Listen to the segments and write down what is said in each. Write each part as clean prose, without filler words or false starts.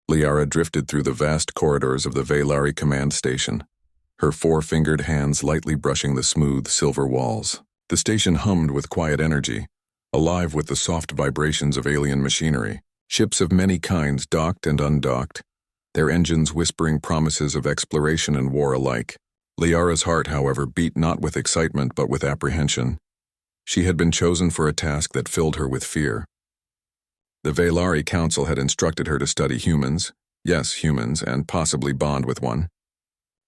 Liara drifted through the vast corridors of the Velari command station, her four-fingered hands lightly brushing the smooth silver walls. The station hummed with quiet energy, alive with the soft vibrations of alien machinery. Ships of many kinds docked and undocked, their engines whispering promises of exploration and war alike. Liara's heart, however, beat not with excitement but with apprehension. She had been chosen for a task that filled her with fear. The Velari Council had instructed her to study humans, yes, humans, and possibly bond with one.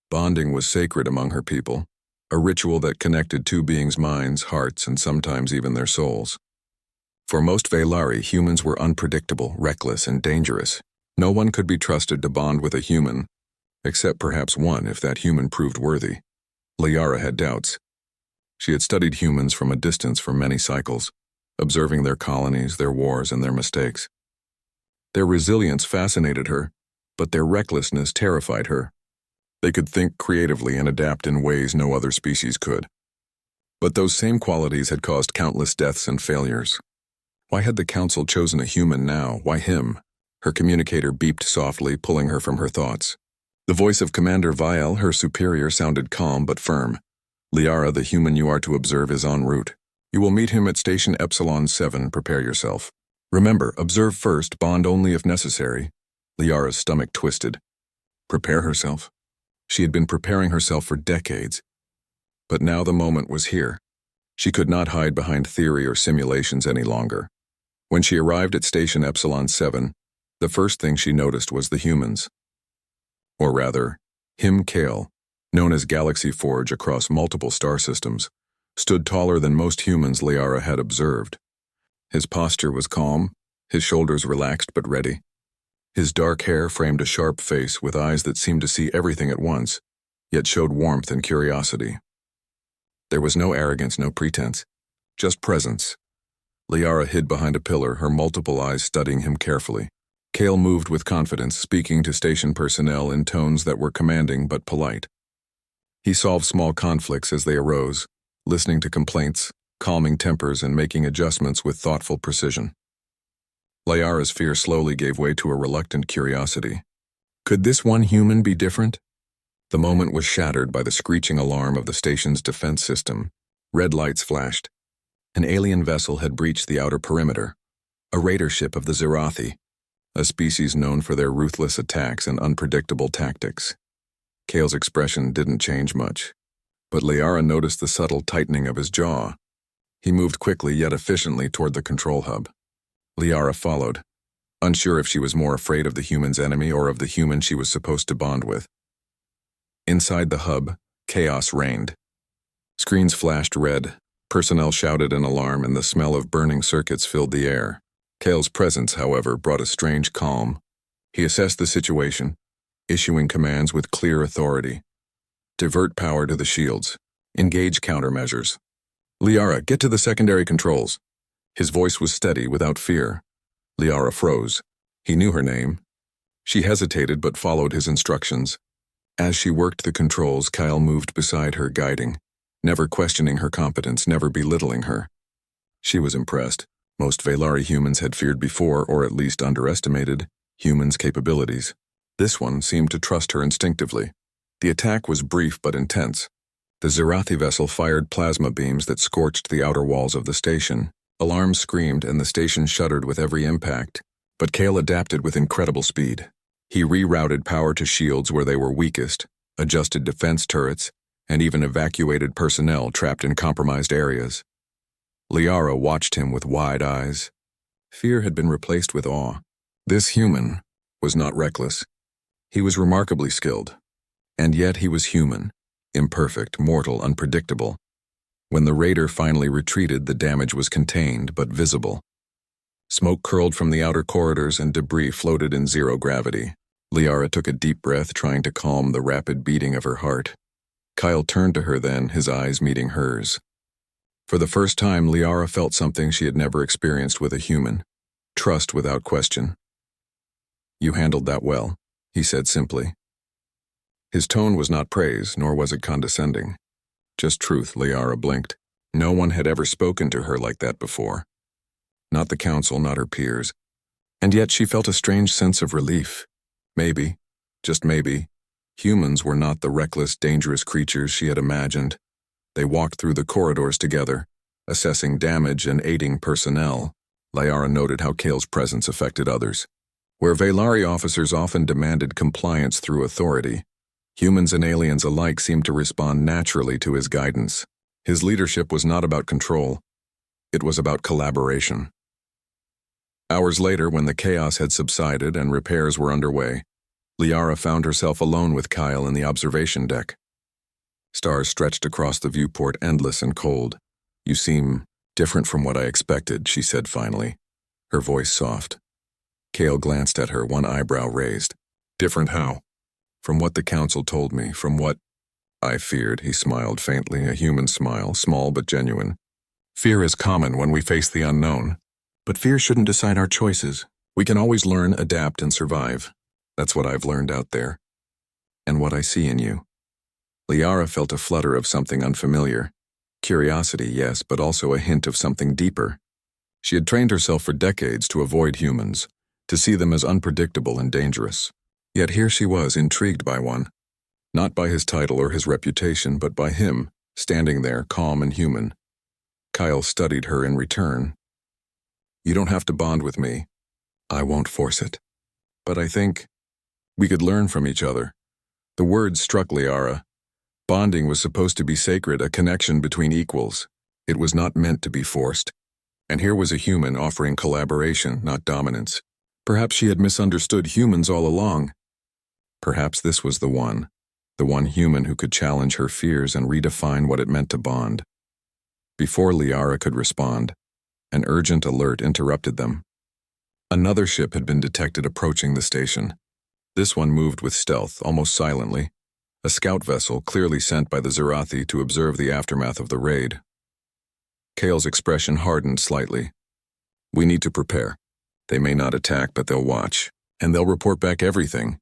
Bonding was sacred among her people, a ritual that connected two beings' minds, hearts, and sometimes even their souls. For most Velari, humans were unpredictable, reckless, and dangerous. No one could be trusted to bond with a human, except perhaps one if that human proved worthy. Liara had doubts. She had studied humans from a distance for many cycles, observing their colonies, their wars, and their mistakes. Their resilience fascinated her, but their recklessness terrified her. They could think creatively and adapt in ways no other species could. But those same qualities had caused countless deaths and failures. Why had the Council chosen a human now? Why him? Her communicator beeped softly, pulling her from her thoughts. The voice of Commander Vial, her superior, sounded calm but firm. Liara, the human you are to observe, is en route. You will meet him at Station Epsilon 7. Prepare yourself. Remember, observe first, bond only if necessary. Liara's stomach twisted. Prepare herself? She had been preparing herself for decades. But now the moment was here. She could not hide behind theory or simulations any longer. When she arrived at Station Epsilon 7, the first thing she noticed was the humans. Or rather, him Kale, known as GalaxyForge across multiple star systems, stood taller than most humans Liara had observed. His posture was calm, his shoulders relaxed but ready. His dark hair framed a sharp face with eyes that seemed to see everything at once, yet showed warmth and curiosity. There was no arrogance, no pretense, just presence. Liara hid behind a pillar, her multiple eyes studying him carefully. Kale moved with confidence, speaking to station personnel in tones that were commanding but polite. He solved small conflicts as they arose, listening to complaints, calming tempers, and making adjustments with thoughtful precision. Liara's fear slowly gave way to a reluctant curiosity. Could this one human be different? The moment was shattered by the screeching alarm of the station's defense system. Red lights flashed. An alien vessel had breached the outer perimeter. A raider ship of the Zerathi, a species known for their ruthless attacks and unpredictable tactics. Kale's expression didn't change much, but Liara noticed the subtle tightening of his jaw. He moved quickly yet efficiently toward the control hub. Liara followed, unsure if she was more afraid of the human's enemy or of the human she was supposed to bond with. Inside the hub, chaos reigned. Screens flashed red, personnel shouted in alarm, and the smell of burning circuits filled the air. Kale's presence, however, brought a strange calm. He assessed the situation, issuing commands with clear authority. Divert power to the shields. Engage countermeasures. Liara, get to the secondary controls. His voice was steady, without fear. Liara froze. He knew her name. She hesitated but followed his instructions. As she worked the controls, Kyle moved beside her, guiding, never questioning her competence, never belittling her. She was impressed. Most Velari humans had feared before, or at least underestimated, humans' capabilities. This one seemed to trust her instinctively. The attack was brief but intense. The Zerathi vessel fired plasma beams that scorched the outer walls of the station. Alarms screamed and the station shuddered with every impact. But Kale adapted with incredible speed. He rerouted power to shields where they were weakest, adjusted defense turrets, and even evacuated personnel trapped in compromised areas. Liara watched him with wide eyes. Fear had been replaced with awe. This human was not reckless. He was remarkably skilled. And yet he was human, imperfect, mortal, unpredictable. When the raider finally retreated, the damage was contained but visible. Smoke curled from the outer corridors and debris floated in zero gravity. Liara took a deep breath, trying to calm the rapid beating of her heart. Kyle turned to her then, his eyes meeting hers. For the first time, Liara felt something she had never experienced with a human. Trust without question. "You handled that well," he said simply. His tone was not praise, nor was it condescending. Just truth. Liara blinked. No one had ever spoken to her like that before. Not the council, not her peers. And yet she felt a strange sense of relief. Maybe, just maybe, humans were not the reckless, dangerous creatures she had imagined. They walked through the corridors together, assessing damage and aiding personnel. Liara noted how Kale's presence affected others. Where Velari officers often demanded compliance through authority, humans and aliens alike seemed to respond naturally to his guidance. His leadership was not about control. It was about collaboration. Hours later, when the chaos had subsided and repairs were underway, Liara found herself alone with Kyle in the observation deck. Stars stretched across the viewport, endless and cold. "You seem different from what I expected," she said finally, her voice soft. Kale glanced at her, one eyebrow raised. "Different how?" "From what the council told me, from what I feared," he smiled faintly, a human smile, small but genuine. "Fear is common when we face the unknown. But fear shouldn't decide our choices. We can always learn, adapt, and survive. That's what I've learned out there. And what I see in you." Liara felt a flutter of something unfamiliar. Curiosity, yes, but also a hint of something deeper. She had trained herself for decades to avoid humans, to see them as unpredictable and dangerous. Yet here she was, intrigued by one. Not by his title or his reputation, but by him, standing there, calm and human. Kyle studied her in return. "You don't have to bond with me. I won't force it. But I think we could learn from each other." The words struck Liara. Bonding was supposed to be sacred, a connection between equals. It was not meant to be forced. And here was a human offering collaboration, not dominance. Perhaps she had misunderstood humans all along. Perhaps this was the one human who could challenge her fears and redefine what it meant to bond. Before Liara could respond, an urgent alert interrupted them. Another ship had been detected approaching the station. This one moved with stealth, almost silently. A scout vessel clearly sent by the Zerathi to observe the aftermath of the raid. Kale's expression hardened slightly. "We need to prepare. They may not attack, but they'll watch. And they'll report back everything."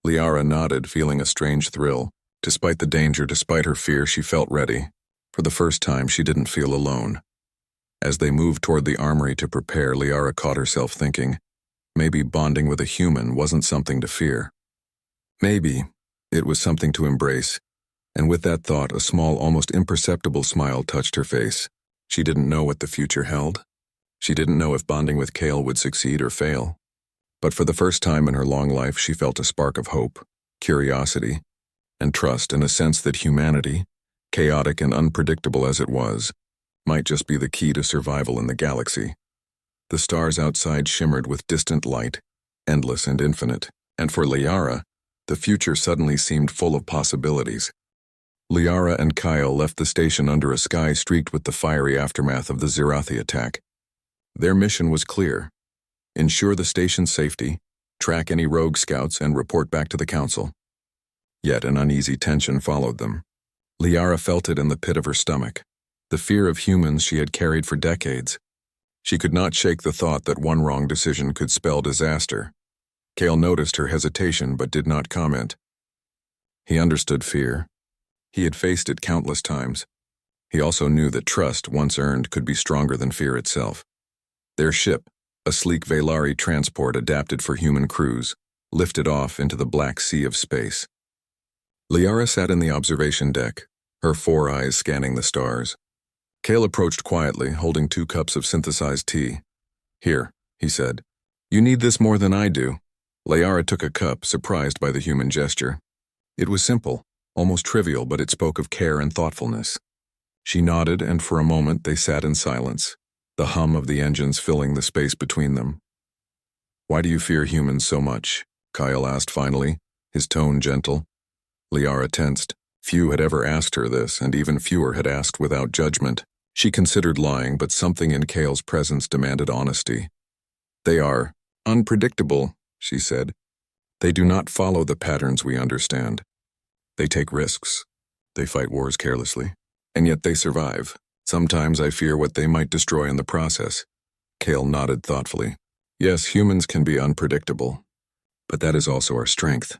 Liara nodded, feeling a strange thrill. Despite the danger, despite her fear, she felt ready. For the first time, she didn't feel alone. As they moved toward the armory to prepare, Liara caught herself thinking, maybe bonding with a human wasn't something to fear. Maybe it was something to embrace. And with that thought, a small, almost imperceptible smile touched her face. She didn't know what the future held. She didn't know if bonding with Kale would succeed or fail. But for the first time in her long life, she felt a spark of hope, curiosity, and trust in a sense that humanity, chaotic and unpredictable as it was, might just be the key to survival in the galaxy. The stars outside shimmered with distant light, endless and infinite, and for Liara, the future suddenly seemed full of possibilities. Liara and Kyle left the station under a sky streaked with the fiery aftermath of the Zerathi attack. Their mission was clear: ensure the station's safety, track any rogue scouts, and report back to the council. Yet an uneasy tension followed them. Liara felt it in the pit of her stomach, the fear of humans she had carried for decades. She could not shake the thought that one wrong decision could spell disaster. Kale noticed her hesitation but did not comment. He understood fear. He had faced it countless times. He also knew that trust, once earned, could be stronger than fear itself. Their ship, a sleek Velari transport adapted for human crews, lifted off into the black sea of space. Liara sat in the observation deck, her four eyes scanning the stars. Kale approached quietly, holding 2 cups of synthesized tea. "Here," he said. "You need this more than I do." Liara took a cup, surprised by the human gesture. It was simple, almost trivial, but it spoke of care and thoughtfulness. She nodded, and for a moment they sat in silence, the hum of the engines filling the space between them. "Why do you fear humans so much?" Kyle asked finally, his tone gentle. Liara tensed. Few had ever asked her this, and even fewer had asked without judgment. She considered lying, but something in Kale's presence demanded honesty. "They are unpredictable," she said. "They do not follow the patterns we understand. They take risks. They fight wars carelessly. And yet they survive. Sometimes I fear what they might destroy in the process." Kale nodded thoughtfully. "Yes, humans can be unpredictable. But that is also our strength.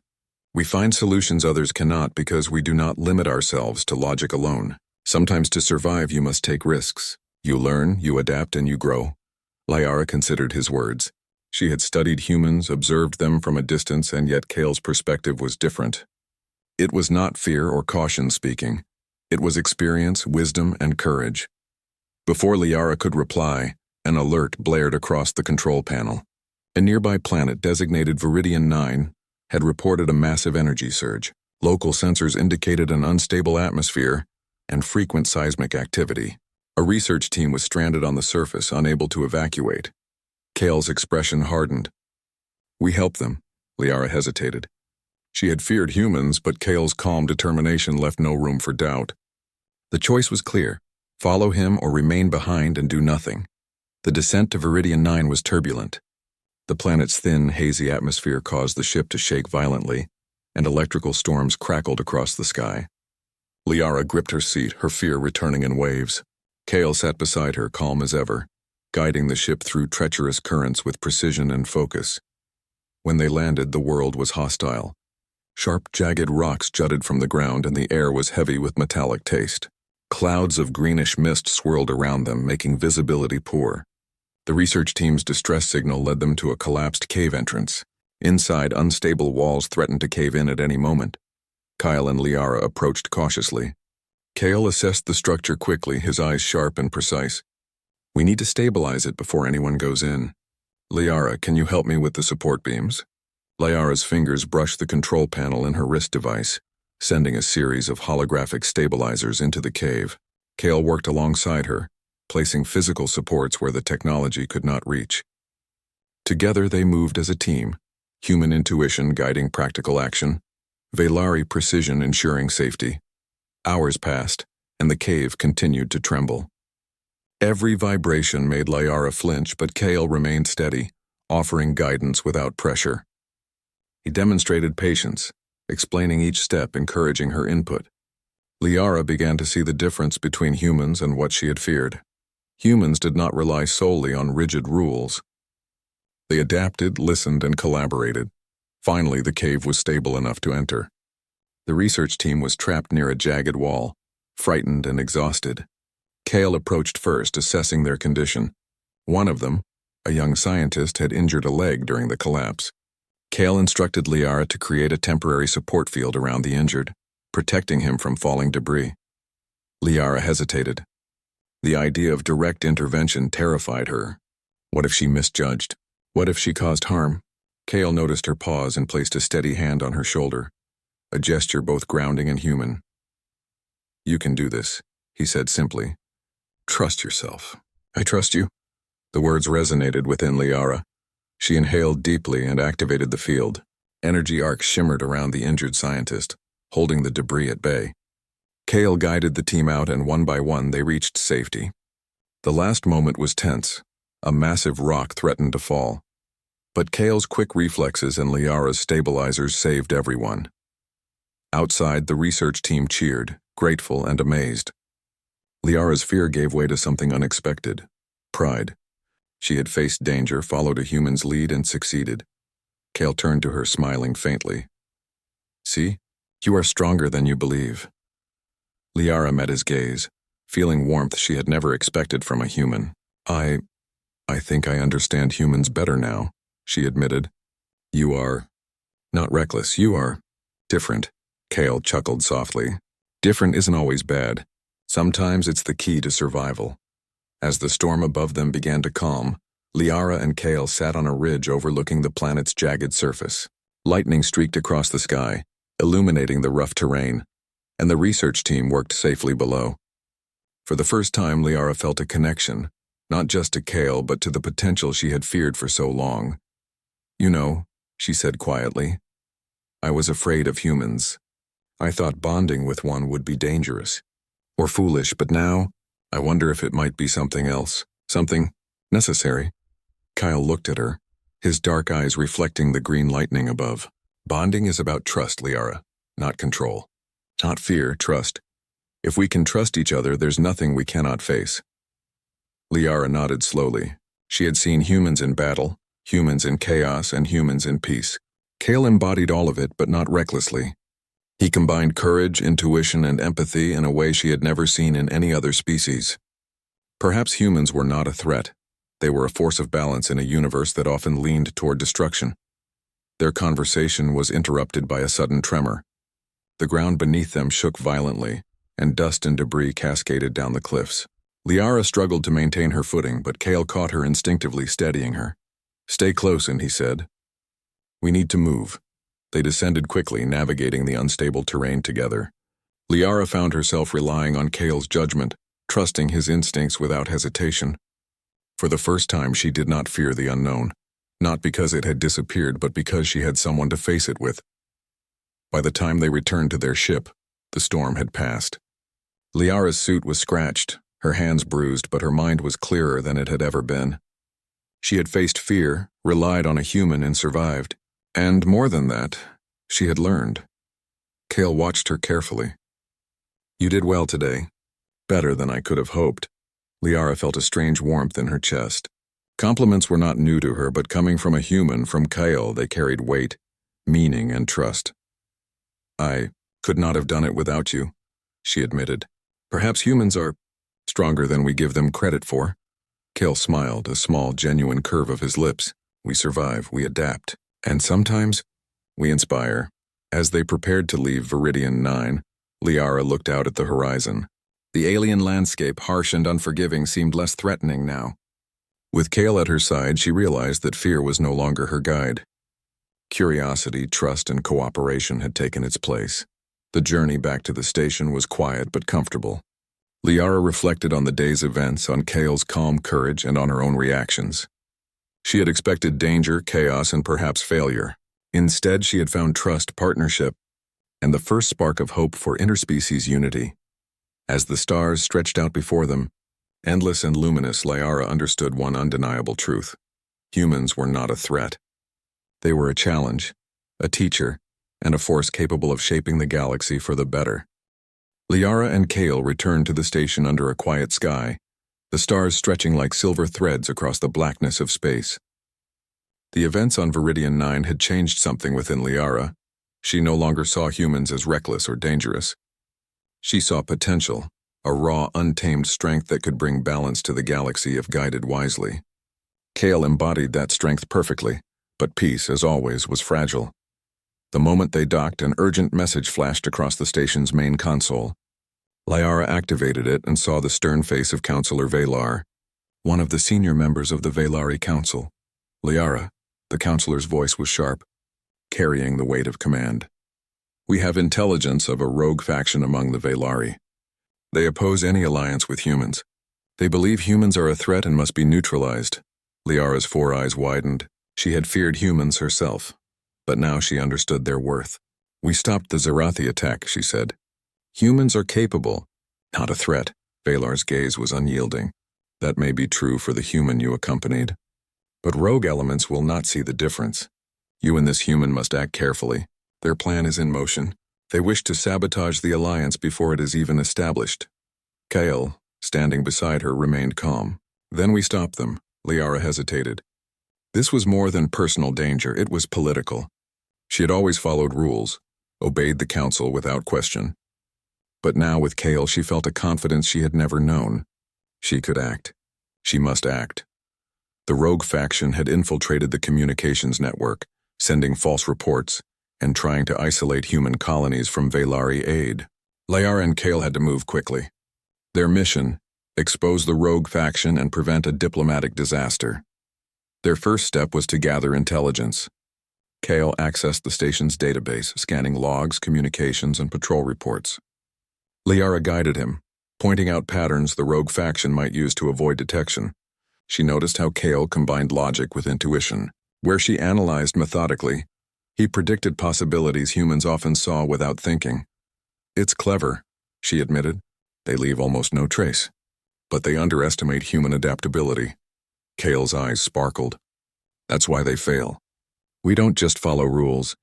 We find solutions others cannot because we do not limit ourselves to logic alone. Sometimes to survive you must take risks. You learn, you adapt, and you grow." Liara considered his words. She had studied humans, observed them from a distance, and yet Kale's perspective was different. It was not fear or caution speaking. It was experience, wisdom, and courage. Before Liara could reply, an alert blared across the control panel. A nearby planet designated Viridian 9 had reported a massive energy surge. Local sensors indicated an unstable atmosphere and frequent seismic activity. A research team was stranded on the surface, unable to evacuate. Kale's expression hardened. "We help them," Liara hesitated. She had feared humans, but Kale's calm determination left no room for doubt. The choice was clear: follow him or remain behind and do nothing. The descent to Viridian 9 was turbulent. The planet's thin, hazy atmosphere caused the ship to shake violently, and electrical storms crackled across the sky. Liara gripped her seat, her fear returning in waves. Kale sat beside her, calm as ever, guiding the ship through treacherous currents with precision and focus. When they landed, the world was hostile. Sharp, jagged rocks jutted from the ground, and the air was heavy with metallic taste. Clouds of greenish mist swirled around them, making visibility poor. The research team's distress signal led them to a collapsed cave entrance. Inside, unstable walls threatened to cave in at any moment. Kyle and Liara approached cautiously. Kale assessed the structure quickly, his eyes sharp and precise. "We need to stabilize it before anyone goes in. Liara, can you help me with the support beams?" Liara's fingers brushed the control panel in her wrist device, sending a series of holographic stabilizers into the cave. Kale worked alongside her, placing physical supports where the technology could not reach. Together they moved as a team, human intuition guiding practical action, Velari precision ensuring safety. Hours passed, and the cave continued to tremble. Every vibration made Liara flinch, but Kale remained steady, offering guidance without pressure. He demonstrated patience, explaining each step, encouraging her input. Liara began to see the difference between humans and what she had feared. Humans did not rely solely on rigid rules. They adapted, listened, and collaborated. Finally, the cave was stable enough to enter. The research team was trapped near a jagged wall, frightened and exhausted. Kale approached first, assessing their condition. One of them, a young scientist, had injured a leg during the collapse. Kale instructed Liara to create a temporary support field around the injured, protecting him from falling debris. Liara hesitated. The idea of direct intervention terrified her. What if she misjudged? What if she caused harm? Kale noticed her pause and placed a steady hand on her shoulder, a gesture both grounding and human. "You can do this," he said simply. "Trust yourself." "I trust you." The words resonated within Liara. She inhaled deeply and activated the field. Energy arcs shimmered around the injured scientist, holding the debris at bay. Kale guided the team out, and one by one they reached safety. The last moment was tense. A massive rock threatened to fall. But Kale's quick reflexes and Liara's stabilizers saved everyone. Outside, the research team cheered, grateful and amazed. Liara's fear gave way to something unexpected: pride. She had faced danger, followed a human's lead, and succeeded. Kale turned to her, smiling faintly. "See, you are stronger than you believe." Liara met his gaze, feeling warmth she had never expected from a human. I think I understand humans better now," she admitted. "You are not reckless, you are different." Kale chuckled softly. "Different isn't always bad. Sometimes it's the key to survival." As the storm above them began to calm, Liara and Kale sat on a ridge overlooking the planet's jagged surface. Lightning streaked across the sky, illuminating the rough terrain, and the research team worked safely below. For the first time, Liara felt a connection, not just to Kale, but to the potential she had feared for so long. "You know," she said quietly, "I was afraid of humans. I thought bonding with one would be dangerous or foolish, but now I wonder if it might be something else, something necessary." Kyle looked at her, his dark eyes reflecting the green lightning above. "Bonding is about trust, Liara, not control. Not fear, trust. If we can trust each other, there's nothing we cannot face." Liara nodded slowly. She had seen humans in battle, humans in chaos, and humans in peace. Kale embodied all of it, but not recklessly. He combined courage, intuition, and empathy in a way she had never seen in any other species. Perhaps humans were not a threat. They were a force of balance in a universe that often leaned toward destruction. Their conversation was interrupted by a sudden tremor. The ground beneath them shook violently, and dust and debris cascaded down the cliffs. Liara struggled to maintain her footing, but Kale caught her instinctively, steadying her. "Stay close," he said. "We need to move." They descended quickly, navigating the unstable terrain together. Liara found herself relying on Kale's judgment, trusting his instincts without hesitation. For the first time, she did not fear the unknown, not because it had disappeared, but because she had someone to face it with. By the time they returned to their ship, the storm had passed. Liara's suit was scratched, her hands bruised, but her mind was clearer than it had ever been. She had faced fear, relied on a human, and survived. And more than that, she had learned. Kale watched her carefully. "You did well today. Better than I could have hoped." Liara felt a strange warmth in her chest. Compliments were not new to her, but coming from a human, from Kale, they carried weight, meaning, and trust. "I could not have done it without you," she admitted. "Perhaps humans are stronger than we give them credit for." Kale smiled, a small, genuine curve of his lips. "We survive, we adapt, and sometimes we inspire." As they prepared to leave Viridian 9, Liara looked out at the horizon. The alien landscape, harsh and unforgiving, seemed less threatening now. With Kale at her side, she realized that fear was no longer her guide. Curiosity, trust, and cooperation had taken its place. The journey back to the station was quiet but comfortable. Liara reflected on the day's events, on Kale's calm courage, and on her own reactions. She had expected danger, chaos, and perhaps failure. Instead, she had found trust, partnership, and the first spark of hope for interspecies unity. As the stars stretched out before them, endless and luminous, Liara understood one undeniable truth. Humans were not a threat. They were a challenge, a teacher, and a force capable of shaping the galaxy for the better. Liara and Kale returned to the station under a quiet sky, the stars stretching like silver threads across the blackness of space. The events on Viridian 9 had changed something within Liara. She no longer saw humans as reckless or dangerous. She saw potential, a raw, untamed strength that could bring balance to the galaxy if guided wisely. Kale embodied that strength perfectly, but peace, as always, was fragile. The moment they docked, an urgent message flashed across the station's main console. Liara activated it and saw the stern face of Counselor Valar, one of the senior members of the Valari Council. "Liara," the counselor's voice was sharp, carrying the weight of command. "We have intelligence of a rogue faction among the Valari. They oppose any alliance with humans. They believe humans are a threat and must be neutralized." Liara's four eyes widened. She had feared humans herself, but now she understood their worth. "We stopped the Zerathi attack," she said. "Humans are capable, not a threat." Valar's gaze was unyielding. "That may be true for the human you accompanied, but rogue elements will not see the difference. You and this human must act carefully. Their plan is in motion. They wish to sabotage the alliance before it is even established." Kale, standing beside her, remained calm. "Then we stop them." Liara hesitated. This was more than personal danger, it was political. She had always followed rules, obeyed the council without question. But now with Kale, she felt a confidence she had never known. She could act. She must act. The rogue faction had infiltrated the communications network, sending false reports, and trying to isolate human colonies from Valari aid. Liara and Kale had to move quickly. Their mission: expose the rogue faction and prevent a diplomatic disaster. Their first step was to gather intelligence. Kale accessed the station's database, scanning logs, communications, and patrol reports. Liara guided him, pointing out patterns the rogue faction might use to avoid detection. She noticed how Kale combined logic with intuition. Where she analyzed methodically, he predicted possibilities humans often saw without thinking. "It's clever," she admitted. "They leave almost no trace. But they underestimate human adaptability." Kale's eyes sparkled. "That's why they fail. We don't just follow rules.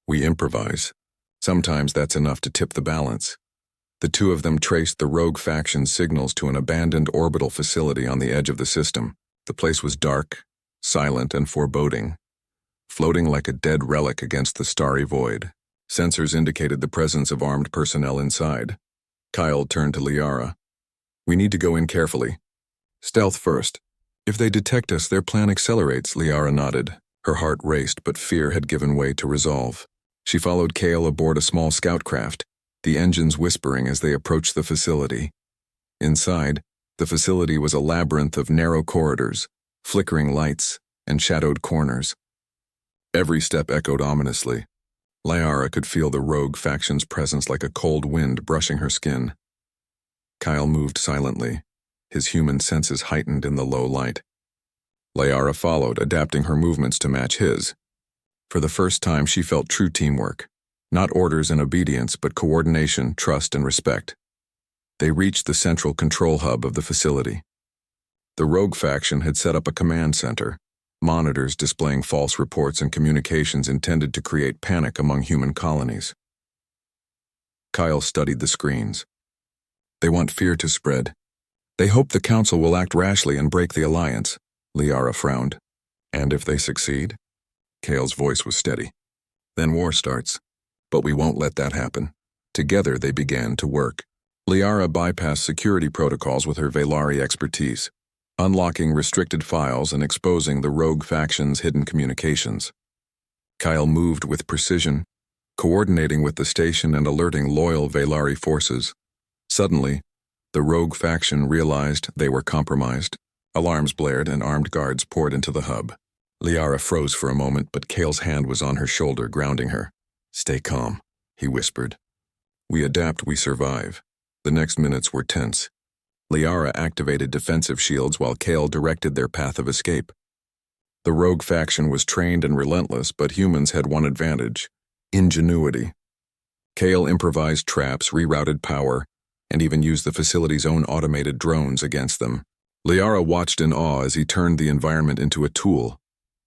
We improvise. Sometimes that's enough to tip the balance." The two of them traced the rogue faction's signals to an abandoned orbital facility on the edge of the system. The place was dark, silent, and foreboding, floating like a dead relic against the starry void. Sensors indicated the presence of armed personnel inside. Kyle turned to Liara. "We need to go in carefully. Stealth first. If they detect us, their plan accelerates, Liara nodded. Her heart raced, but fear had given way to resolve. She followed Kale aboard a small scout craft, the engines whispering as they approached the facility. Inside, the facility was a labyrinth of narrow corridors, flickering lights, and shadowed corners. Every step echoed ominously. Liara could feel the rogue faction's presence like a cold wind brushing her skin. Kyle moved silently, his human senses heightened in the low light. Liara followed, adapting her movements to match his. For the first time, she felt true teamwork. Not orders and obedience, but coordination, trust, and respect. They reached the central control hub of the facility. The rogue faction had set up a command center, monitors displaying false reports and communications intended to create panic among human colonies. Kyle studied the screens. They want fear to spread. They hope the Council will act rashly and break the alliance. Liara frowned. And if they succeed? Kale's voice was steady. Then war starts. But we won't let that happen. Together they began to work. Liara bypassed security protocols with her Velari expertise, unlocking restricted files and exposing the rogue faction's hidden communications. Kyle moved with precision, coordinating with the station and alerting loyal Velari forces. Suddenly, the rogue faction realized they were compromised. Alarms blared and armed guards poured into the hub. Liara froze for a moment, but Kale's hand was on her shoulder, grounding her. "Stay calm," he whispered. "We adapt, we survive." The next minutes were tense. Liara activated defensive shields while Kale directed their path of escape. The rogue faction was trained and relentless, but humans had one advantage: ingenuity. Kale improvised traps, rerouted power, and even used the facility's own automated drones against them. Liara watched in awe as he turned the environment into a tool,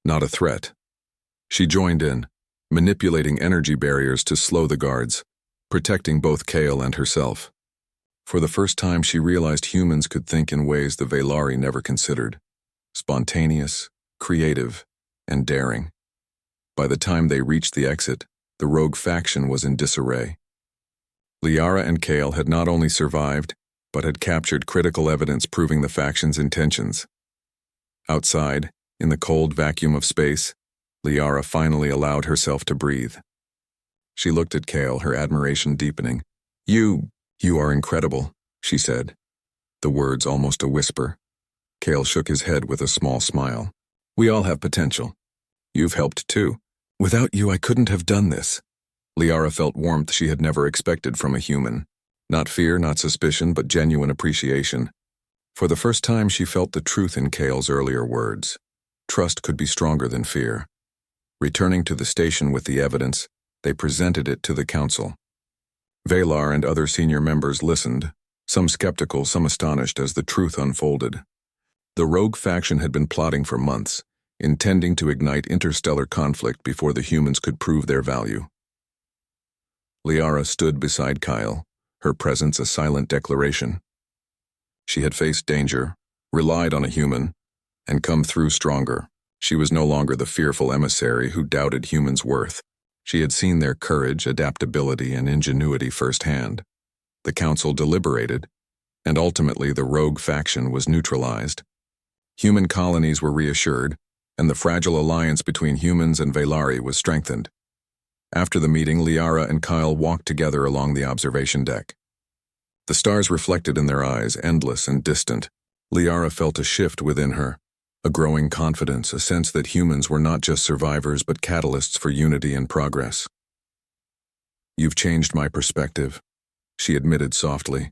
not a threat. She joined in, manipulating energy barriers to slow the guards, protecting both Kale and herself. For the first time, she realized humans could think in ways the Velari never considered: spontaneous, creative, and daring. By the time they reached the exit, the rogue faction was in disarray. Liara and Kale had not only survived, but had captured critical evidence proving the faction's intentions. Outside, in the cold vacuum of space, Liara finally allowed herself to breathe. She looked at Kale, her admiration deepening. You are incredible," she said, the words almost a whisper. Kale shook his head with a small smile. "We all have potential. You've helped too. Without you, I couldn't have done this." Liara felt warmth she had never expected from a human. Not fear, not suspicion, but genuine appreciation. For the first time, she felt the truth in Kale's earlier words. Trust could be stronger than fear. Returning to the station with the evidence, they presented it to the Council. Valar and other senior members listened, some skeptical, some astonished as the truth unfolded. The rogue faction had been plotting for months, intending to ignite interstellar conflict before the humans could prove their value. Liara stood beside Kyle, her presence a silent declaration. She had faced danger, relied on a human, and come through stronger. She was no longer the fearful emissary who doubted humans' worth. She had seen their courage, adaptability, and ingenuity firsthand. The Council deliberated, and ultimately the rogue faction was neutralized. Human colonies were reassured, and the fragile alliance between humans and Velari was strengthened. After the meeting, Liara and Kyle walked together along the observation deck. The stars reflected in their eyes, endless and distant. Liara felt a shift within her, a growing confidence, a sense that humans were not just survivors but catalysts for unity and progress. "You've changed my perspective," she admitted softly.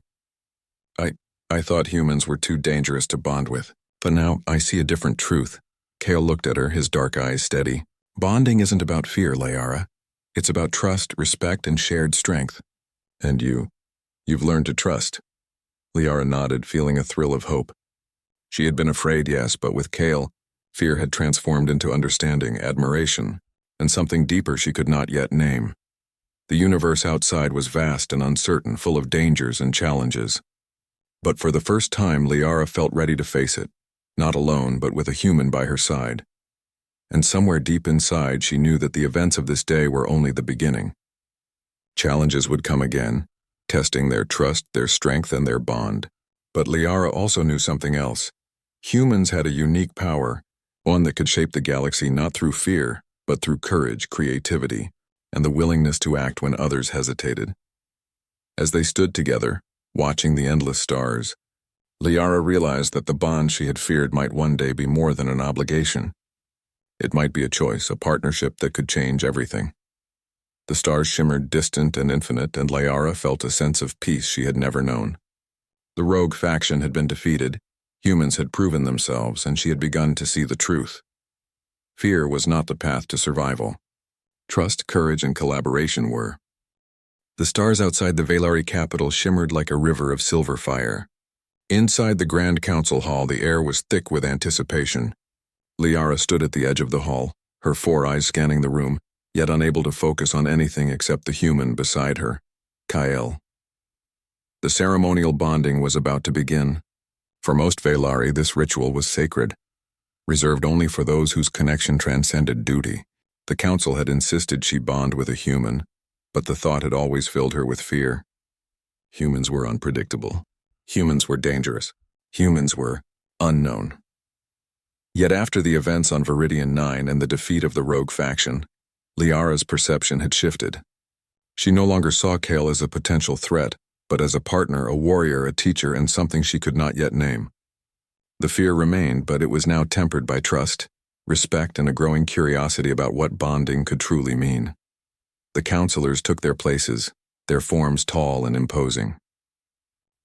I thought humans were too dangerous to bond with, but now I see a different truth." Kale looked at her, his dark eyes steady. "Bonding isn't about fear, Liara. It's about trust, respect, and shared strength. And you've learned to trust." Liara nodded, feeling a thrill of hope. She had been afraid, yes, but with Kale, fear had transformed into understanding, admiration, and something deeper she could not yet name. The universe outside was vast and uncertain, full of dangers and challenges. But for the first time, Liara felt ready to face it, not alone, but with a human by her side. And somewhere deep inside, she knew that the events of this day were only the beginning. Challenges would come again, testing their trust, their strength, and their bond. But Liara also knew something else. Humans had a unique power, one that could shape the galaxy not through fear, but through courage, creativity, and the willingness to act when others hesitated. As they stood together, watching the endless stars, Liara realized that the bond she had feared might one day be more than an obligation. It might be a choice, a partnership that could change everything. The stars shimmered distant and infinite, and Liara felt a sense of peace she had never known. The rogue faction had been defeated, humans had proven themselves, and she had begun to see the truth. Fear was not the path to survival. Trust, courage, and collaboration were. The stars outside the Velari capital shimmered like a river of silver fire. Inside the Grand Council Hall, the air was thick with anticipation. Liara stood at the edge of the hall, her 4 eyes scanning the room, yet unable to focus on anything except the human beside her, Kyle. The ceremonial bonding was about to begin. For most Velari, this ritual was sacred, reserved only for those whose connection transcended duty. The council had insisted she bond with a human, but the thought had always filled her with fear. Humans were unpredictable. Humans were dangerous. Humans were unknown. Yet after the events on Viridian 9 and the defeat of the rogue faction, Liara's perception had shifted. She no longer saw Kale as a potential threat, but as a partner, a warrior, a teacher, and something she could not yet name. The fear remained, but it was now tempered by trust, respect, and a growing curiosity about what bonding could truly mean. The counselors took their places, their forms tall and imposing.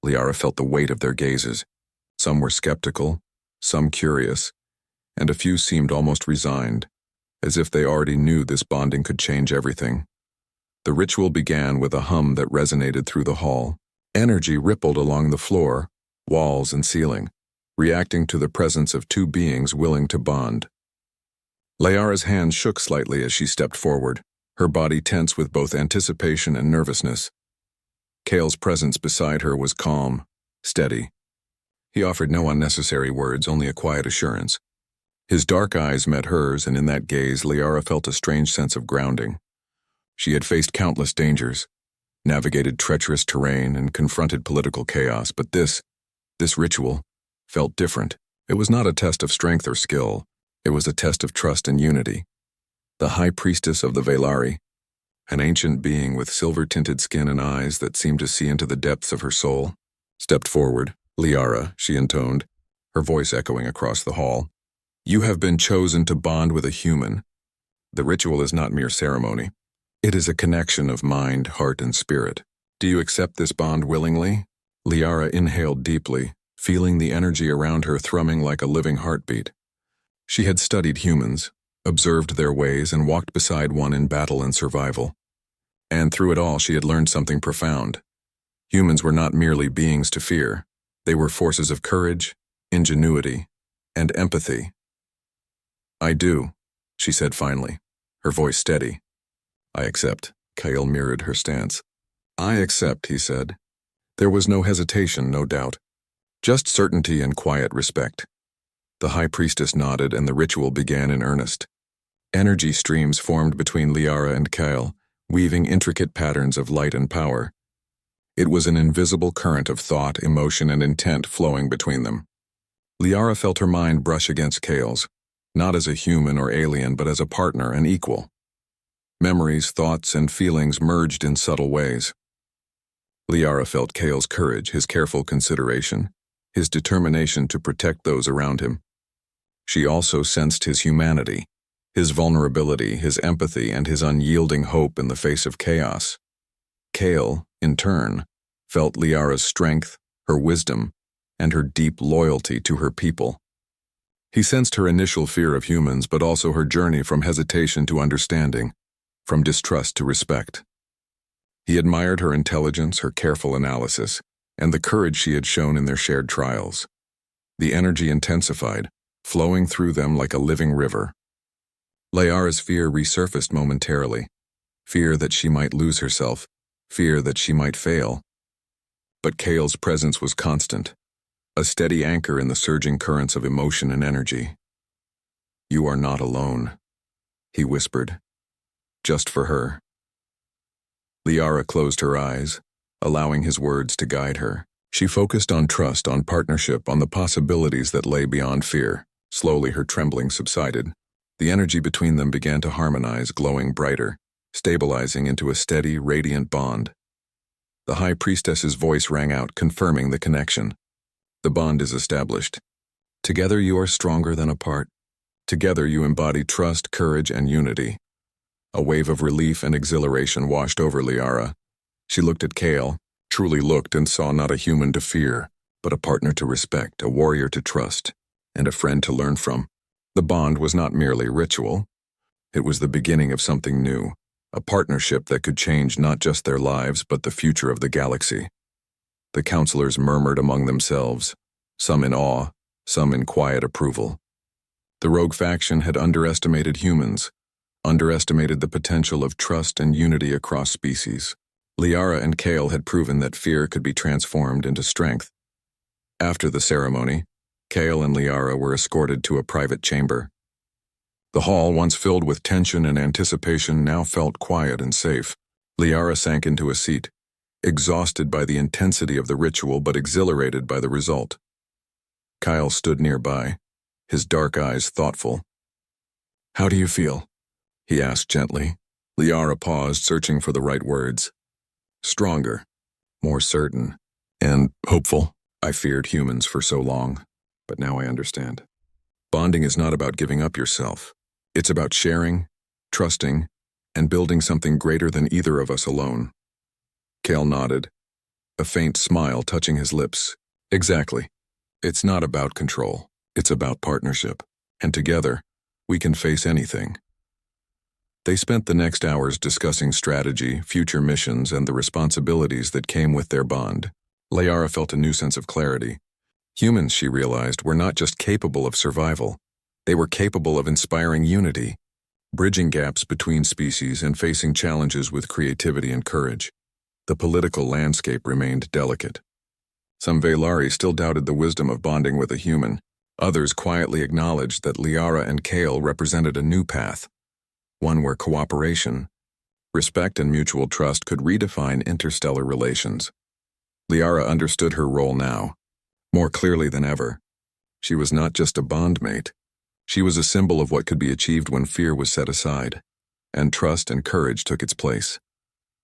Liara felt the weight of their gazes. Some were skeptical, some curious, and a few seemed almost resigned, as if they already knew this bonding could change everything. The ritual began with a hum that resonated through the hall. Energy rippled along the floor, walls, and ceiling, reacting to the presence of 2 beings willing to bond. Liara's hands shook slightly as she stepped forward, her body tense with both anticipation and nervousness. Kale's presence beside her was calm, steady. He offered no unnecessary words, only a quiet assurance. His dark eyes met hers, and in that gaze, Liara felt a strange sense of grounding. She had faced countless dangers, navigated treacherous terrain, and confronted political chaos, but this ritual, felt different. It was not a test of strength or skill. It was a test of trust and unity. The High Priestess of the Velari, an ancient being with silver-tinted skin and eyes that seemed to see into the depths of her soul, stepped forward. "Liara," she intoned, her voice echoing across the hall. "You have been chosen to bond with a human. The ritual is not mere ceremony. It is a connection of mind, heart, and spirit. Do you accept this bond willingly?" Liara inhaled deeply, feeling the energy around her thrumming like a living heartbeat. She had studied humans, observed their ways, and walked beside one in battle and survival. And through it all, she had learned something profound. Humans were not merely beings to fear. They were forces of courage, ingenuity, and empathy. "I do," she said finally, her voice steady. "I accept." Kyle mirrored her stance. "I accept," he said. There was no hesitation, no doubt. Just certainty and quiet respect. The High Priestess nodded, and the ritual began in earnest. Energy streams formed between Liara and Kyle, weaving intricate patterns of light and power. It was an invisible current of thought, emotion, and intent flowing between them. Liara felt her mind brush against Kale's, not as a human or alien, but as a partner and equal. Memories, thoughts, and feelings merged in subtle ways. Liara felt Kale's courage, his careful consideration, his determination to protect those around him. She also sensed his humanity, his vulnerability, his empathy, and his unyielding hope in the face of chaos. Kale, in turn, felt Liara's strength, her wisdom, and her deep loyalty to her people. He sensed her initial fear of humans, but also her journey from hesitation to understanding, from distrust to respect. He admired her intelligence, her careful analysis, and the courage she had shown in their shared trials. The energy intensified, flowing through them like a living river. Liara's fear resurfaced momentarily, fear that she might lose herself, fear that she might fail. But Kale's presence was constant, a steady anchor in the surging currents of emotion and energy. "You are not alone," he whispered, just for her. Liara closed her eyes, allowing his words to guide her. She focused on trust, on partnership, on the possibilities that lay beyond fear. Slowly, her trembling subsided. The energy between them began to harmonize, glowing brighter, stabilizing into a steady, radiant bond. The High Priestess's voice rang out, confirming the connection. The bond is established. Together you are stronger than apart. Together you embody trust, courage, and unity. A wave of relief and exhilaration washed over Liara. She looked at Kale, truly looked and saw not a human to fear, but a partner to respect, a warrior to trust, and a friend to learn from. The bond was not merely ritual. It was the beginning of something new, a partnership that could change not just their lives but the future of the galaxy. The counselors murmured among themselves, some in awe, some in quiet approval. The rogue faction had underestimated humans, underestimated the potential of trust and unity across species. Liara and Kale had proven that fear could be transformed into strength. After the ceremony, Kale and Liara were escorted to a private chamber. The hall, once filled with tension and anticipation, now felt quiet and safe. Liara sank into a seat, exhausted by the intensity of the ritual but exhilarated by the result. Kyle stood nearby, his dark eyes thoughtful. "How do you feel?" he asked gently. Liara paused, searching for the right words. "Stronger, more certain, and hopeful. I feared humans for so long, but now I understand. Bonding is not about giving up yourself. It's about sharing, trusting, and building something greater than either of us alone." Kale nodded, a faint smile touching his lips. "Exactly. It's not about control. It's about partnership. And together, we can face anything." They spent the next hours discussing strategy, future missions, and the responsibilities that came with their bond. Liara felt a new sense of clarity. Humans, she realized, were not just capable of survival. They were capable of inspiring unity, bridging gaps between species and facing challenges with creativity and courage. The political landscape remained delicate. Some Velari still doubted the wisdom of bonding with a human. Others quietly acknowledged that Liara and Kale represented a new path, one where cooperation, respect, and mutual trust could redefine interstellar relations. Liara understood her role now, more clearly than ever. She was not just a bondmate. She was a symbol of what could be achieved when fear was set aside, and trust and courage took its place.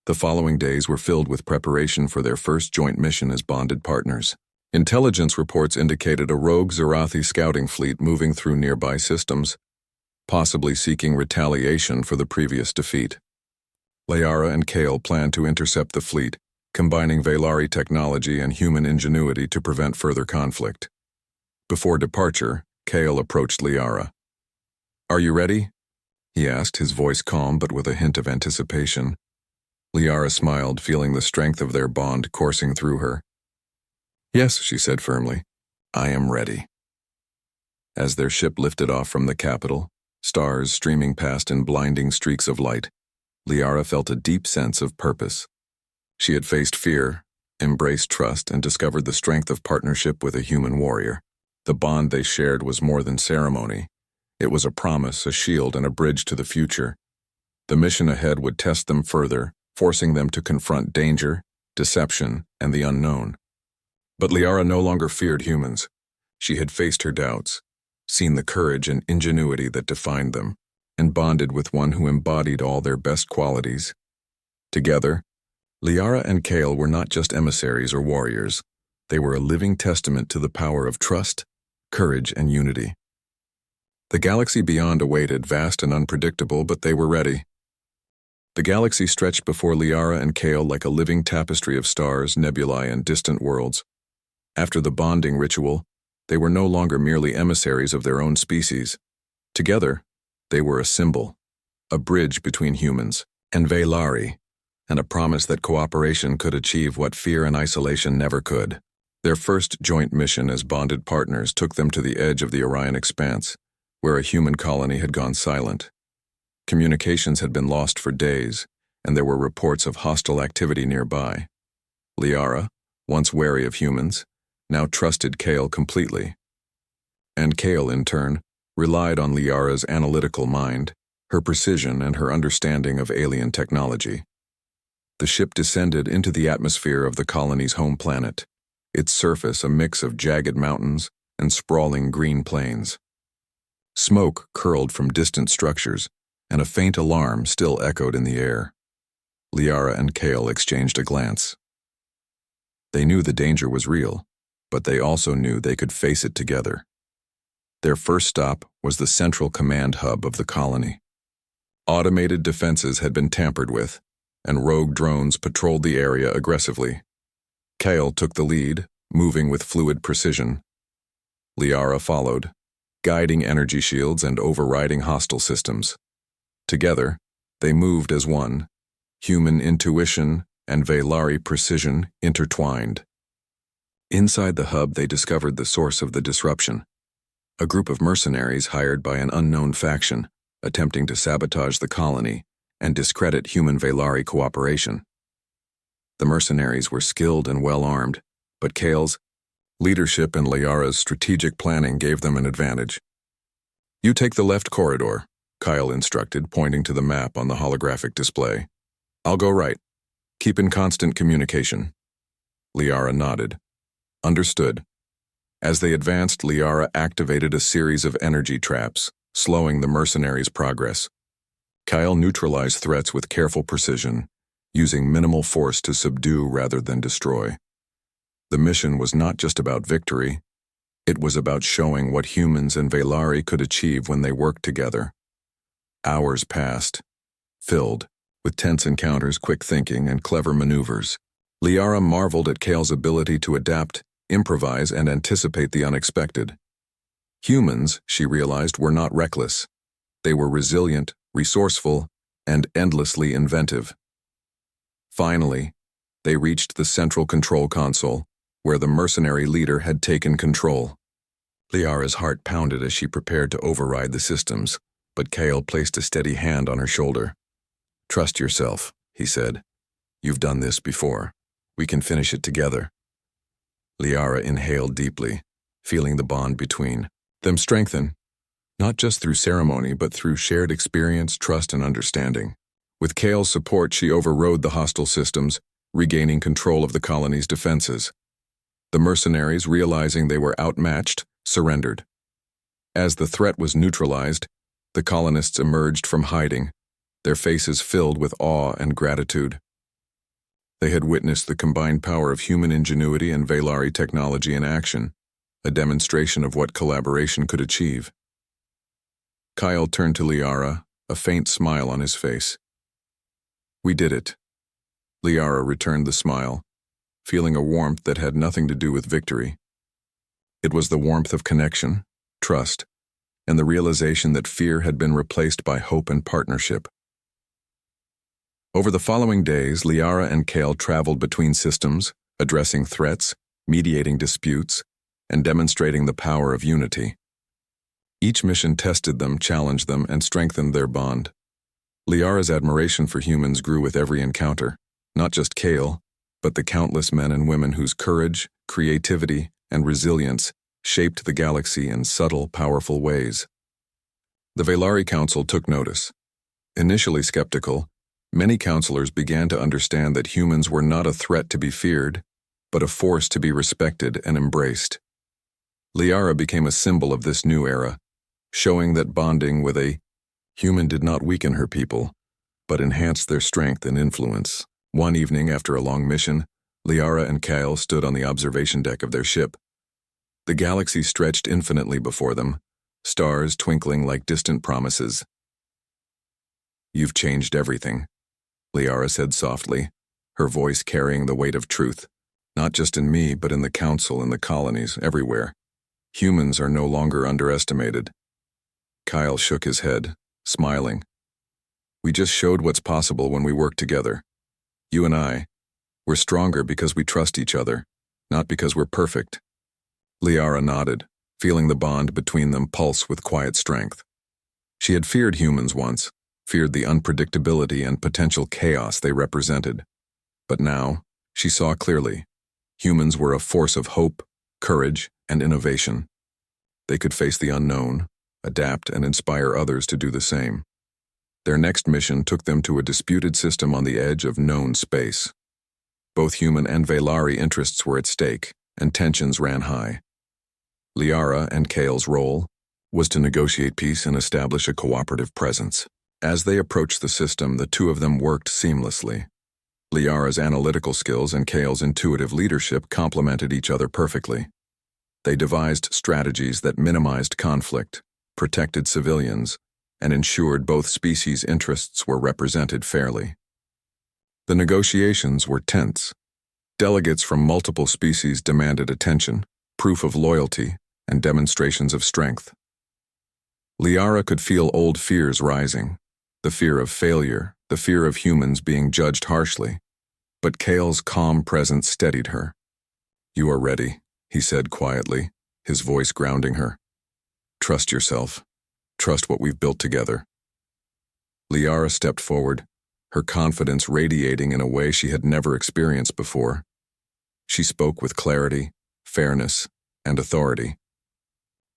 The following days were filled with preparation for their first joint mission as bonded partners. Intelligence reports indicated a rogue Zarathi scouting fleet moving through nearby systems, possibly seeking retaliation for the previous defeat. Liara and Kale planned to intercept the fleet, combining Velari technology and human ingenuity to prevent further conflict. Before departure, Kale approached Liara. "Are you ready?" he asked, his voice calm but with a hint of anticipation. Liara smiled, feeling the strength of their bond coursing through her. "Yes," she said firmly. "I am ready." As their ship lifted off from the capital, stars streaming past in blinding streaks of light, Liara felt a deep sense of purpose. She had faced fear, embraced trust, and discovered the strength of partnership with a human warrior. The bond they shared was more than ceremony. It was a promise, a shield, and a bridge to the future. The mission ahead would test them further, forcing them to confront danger, deception, and the unknown. But Liara no longer feared humans. She had faced her doubts, seen the courage and ingenuity that defined them, and bonded with one who embodied all their best qualities. Together, Liara and Kale were not just emissaries or warriors. They were a living testament to the power of trust, courage, and unity. The galaxy beyond awaited, vast and unpredictable, but they were ready. The galaxy stretched before Liara and Kale like a living tapestry of stars, nebulae, and distant worlds. After the bonding ritual, they were no longer merely emissaries of their own species. Together, they were a symbol, a bridge between humans and Velari, and a promise that cooperation could achieve what fear and isolation never could. Their first joint mission as bonded partners took them to the edge of the Orion expanse, where a human colony had gone silent. Communications had been lost for days, and there were reports of hostile activity nearby. Liara, once wary of humans, now trusted Kale completely. And Kale, in turn, relied on Liara's analytical mind, her precision, and her understanding of alien technology. The ship descended into the atmosphere of the colony's home planet, its surface a mix of jagged mountains and sprawling green plains. Smoke curled from distant structures, and a faint alarm still echoed in the air. Liara and Kale exchanged a glance. They knew the danger was real, but they also knew they could face it together. Their first stop was the central command hub of the colony. Automated defenses had been tampered with, and rogue drones patrolled the area aggressively. Kale took the lead, moving with fluid precision. Liara followed, guiding energy shields and overriding hostile systems. Together, they moved as one, human intuition and Veilari precision intertwined. Inside the hub, they discovered the source of the disruption, a group of mercenaries hired by an unknown faction, attempting to sabotage the colony and discredit human Veilari cooperation. The mercenaries were skilled and well-armed, but Kale's leadership and Liara's strategic planning gave them an advantage. "You take the left corridor," Kyle instructed, pointing to the map on the holographic display. "I'll go right. Keep in constant communication." Liara nodded. "Understood." As they advanced, Liara activated a series of energy traps, slowing the mercenaries' progress. Kyle neutralized threats with careful precision, using minimal force to subdue rather than destroy. The mission was not just about victory, it was about showing what humans and Veilari could achieve when they worked together. Hours passed, filled with tense encounters, quick thinking, and clever maneuvers. Liara marveled at Kale's ability to adapt, improvise, and anticipate the unexpected. Humans, she realized, were not reckless. They were resilient, resourceful, and endlessly inventive. Finally, they reached the central control console, where the mercenary leader had taken control. Liara's heart pounded as she prepared to override the systems, but Kale placed a steady hand on her shoulder. "Trust yourself," he said. "You've done this before. We can finish it together." Liara inhaled deeply, feeling the bond between them strengthen, not just through ceremony but through shared experience, trust, and understanding. With Kale's support, she overrode the hostile systems, regaining control of the colony's defenses. The mercenaries, realizing they were outmatched, surrendered. As the threat was neutralized, the colonists emerged from hiding, their faces filled with awe and gratitude. They had witnessed the combined power of human ingenuity and Veilari technology in action, a demonstration of what collaboration could achieve. Kyle turned to Liara, a faint smile on his face. "We did it." Liara returned the smile, feeling a warmth that had nothing to do with victory. It was the warmth of connection, trust, and the realization that fear had been replaced by hope and partnership. Over the following days, Liara and Kale traveled between systems, addressing threats, mediating disputes, and demonstrating the power of unity. Each mission tested them, challenged them, and strengthened their bond. Liara's admiration for humans grew with every encounter, not just Kale, but the countless men and women whose courage, creativity, and resilience shaped the galaxy in subtle, powerful ways. The Veilari Council took notice. Initially skeptical, many counselors began to understand that humans were not a threat to be feared, but a force to be respected and embraced. Liara became a symbol of this new era, showing that bonding with a human did not weaken her people, but enhanced their strength and influence. One evening after a long mission, Liara and Kyle stood on the observation deck of their ship. The galaxy stretched infinitely before them, stars twinkling like distant promises. "You've changed everything," Liara said softly, her voice carrying the weight of truth, "not just in me, but in the council and the colonies, everywhere. Humans are no longer underestimated." Kyle shook his head, smiling. "We just showed what's possible when we work together. You and I, we're stronger because we trust each other, not because we're perfect." Liara nodded, feeling the bond between them pulse with quiet strength. She had feared humans once, feared the unpredictability and potential chaos they represented. But now, she saw clearly, humans were a force of hope, courage, and innovation. They could face the unknown, adapt, and inspire others to do the same. Their next mission took them to a disputed system on the edge of known space. Both human and Veilari interests were at stake, and tensions ran high. Liara and Kale's role was to negotiate peace and establish a cooperative presence. As they approached the system, the two of them worked seamlessly. Liara's analytical skills and Kale's intuitive leadership complemented each other perfectly. They devised strategies that minimized conflict, protected civilians, and ensured both species' interests were represented fairly. The negotiations were tense. Delegates from multiple species demanded attention, proof of loyalty, and demonstrations of strength. Liara could feel old fears rising, the fear of failure, the fear of humans being judged harshly, but Kale's calm presence steadied her. "You are ready," he said quietly, his voice grounding her. "Trust yourself. Trust what we've built together." Liara stepped forward, her confidence radiating in a way she had never experienced before. She spoke with clarity, fairness, and authority.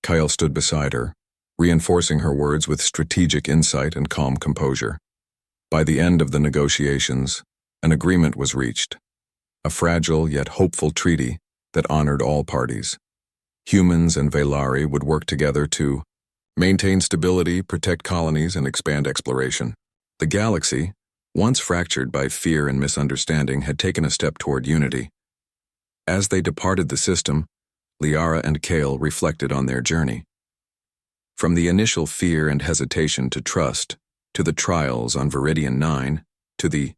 Kyle stood beside her, reinforcing her words with strategic insight and calm composure. By the end of the negotiations, an agreement was reached, a fragile yet hopeful treaty that honored all parties. Humans and Velari would work together to maintain stability, protect colonies, and expand exploration. The galaxy, once fractured by fear and misunderstanding, had taken a step toward unity. As they departed the system, Liara and Kale reflected on their journey. From the initial fear and hesitation to trust, to the trials on Viridian 9, to the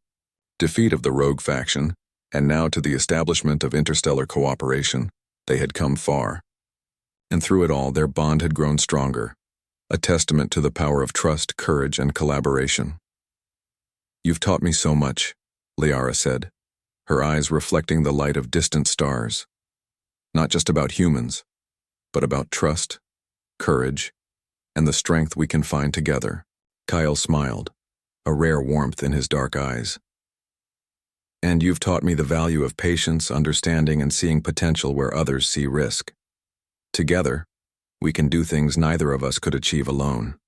defeat of the rogue faction, and now to the establishment of interstellar cooperation, they had come far. And through it all, their bond had grown stronger, a testament to the power of trust, courage, and collaboration. "You've taught me so much," Liara said, her eyes reflecting the light of distant stars. "Not just about humans, but about trust, courage, and the strength we can find together." Kyle smiled, a rare warmth in his dark eyes. "And you've taught me the value of patience, understanding, and seeing potential where others see risk. Together, we can do things neither of us could achieve alone."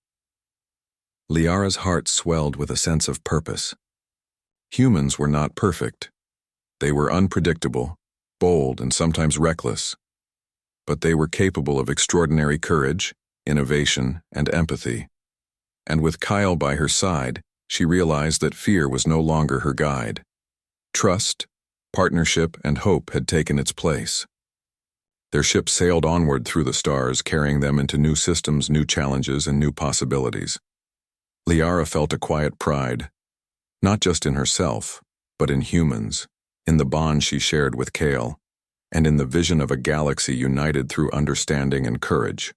Liara's heart swelled with a sense of purpose. Humans were not perfect. They were unpredictable, bold, and sometimes reckless. But they were capable of extraordinary courage, innovation, and empathy. And with Kyle by her side, she realized that fear was no longer her guide. Trust, partnership, and hope had taken its place. Their ship sailed onward through the stars, carrying them into new systems, new challenges, and new possibilities. Liara felt a quiet pride, not just in herself, but in humans, in the bond she shared with Kale, and in the vision of a galaxy united through understanding and courage.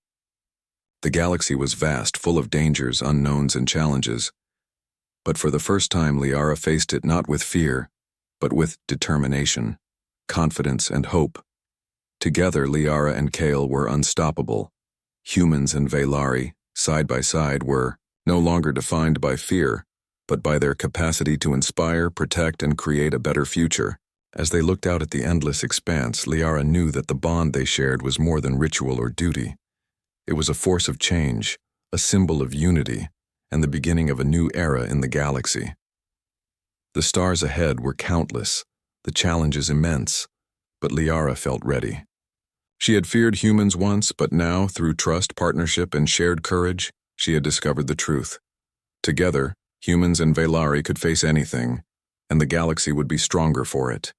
The galaxy was vast, full of dangers, unknowns, and challenges, but for the first time Liara faced it not with fear, but with determination, confidence, and hope. Together, Liara and Kale were unstoppable. Humans and Velari, side by side, were no longer defined by fear, but by their capacity to inspire, protect, and create a better future. As they looked out at the endless expanse, Liara knew that the bond they shared was more than ritual or duty. It was a force of change, a symbol of unity, and the beginning of a new era in the galaxy. The stars ahead were countless, the challenges immense, but Liara felt ready. She had feared humans once, but now, through trust, partnership, and shared courage, she had discovered the truth. Together, humans and Velari could face anything, and the galaxy would be stronger for it.